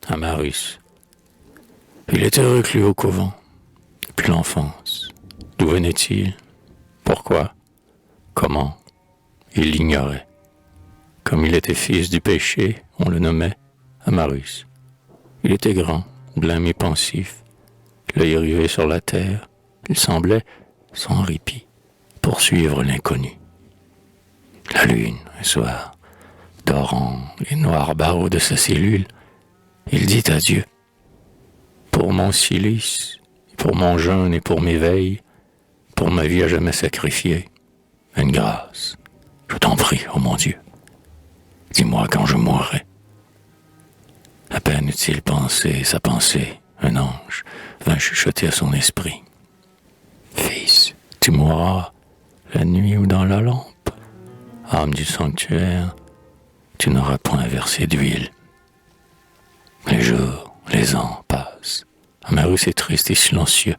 Amarus. Il était reclus au couvent, depuis l'enfance. D'où venait-il? Pourquoi? Comment? Il l'ignorait. Comme il était fils du péché, on le nommait Amarus. Il était grand, blême et pensif, l'œil rivé sur la terre. Il semblait, sans répit, poursuivre l'inconnu. La lune, un soir, dorant les noirs barreaux de sa cellule, il dit à Dieu: pour mon cilice, pour mon jeûne et pour mes veilles, pour ma vie à jamais sacrifiée, une grâce, je t'en prie, ô mon Dieu. Dis-moi quand je mourrai. À peine eut-il pensé sa pensée, un ange vint chuchoter à son esprit: Fils, tu mourras la nuit ou dans la lampe. Âme du sanctuaire, tu n'auras point versé d'huile. Les jours, les ans passent. Amarus est triste et silencieux.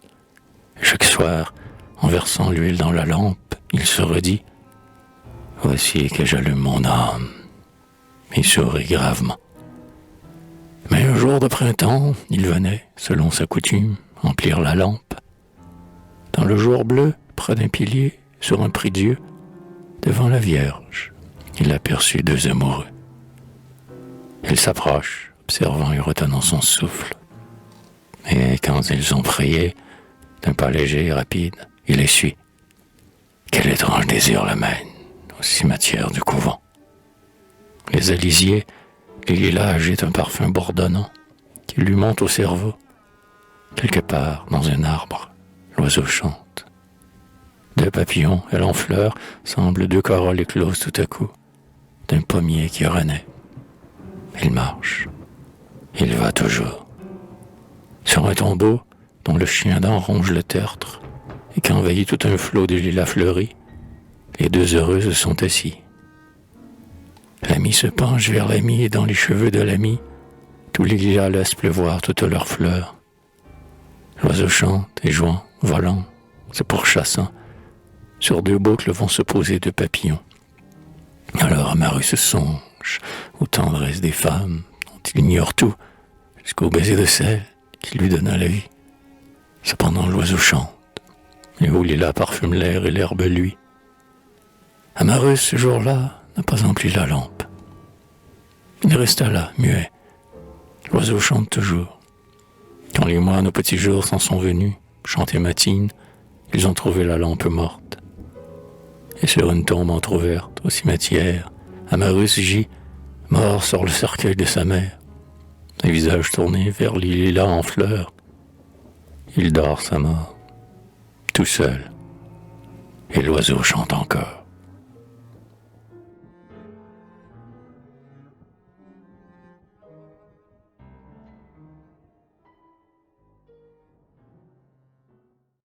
Et chaque soir, en versant l'huile dans la lampe, il se redit: voici que j'allume mon âme. Il sourit gravement. Mais un jour de printemps, il venait, selon sa coutume, emplir la lampe. Dans le jour bleu, près d'un pilier, sur un prie-dieu, devant la Vierge, il aperçut deux amoureux. Il s'approche, observant et retenant son souffle. Et quand ils ont prié, d'un pas léger et rapide, il les suit. Quel étrange désir le mène au cimetière du couvent. Les alisiers, les lilas agitent un parfum bourdonnant qui lui monte au cerveau. Quelque part, dans un arbre, l'oiseau chante. Deux papillons, ailes en fleurs, semblent deux corolles écloses tout à coup, d'un pommier qui renaît. Il marche. Il va toujours. Sur un tombeau, dont le chien dent ronge le tertre, et qu'envahit tout un flot de lilas fleuris, les deux heureuses sont assis. L'ami se penche vers l'ami, et dans les cheveux de l'ami, tous les lilas laissent pleuvoir toutes leurs fleurs. L'oiseau chante, et jouant, volant, se pourchassant. Sur deux boucles vont se poser deux papillons. Alors Amarus songe aux tendresses des femmes, dont il ignore tout, jusqu'au baiser de celle qui lui donna la vie. Cependant l'oiseau chante, les hauts lilas parfument l'air et l'herbe lui. Amarus, ce jour-là, n'a pas empli la lampe. Il resta là, muet. L'oiseau chante toujours. Quand les moines aux petits jours s'en sont venus, chanter matine, ils ont trouvé la lampe morte. Et sur une tombe entr'ouverte au cimetière, Amarus gît, mort sur le cercueil de sa mère, le visage tourné vers les lilas en fleurs. Il dort sa mort, tout seul, et l'oiseau chante encore.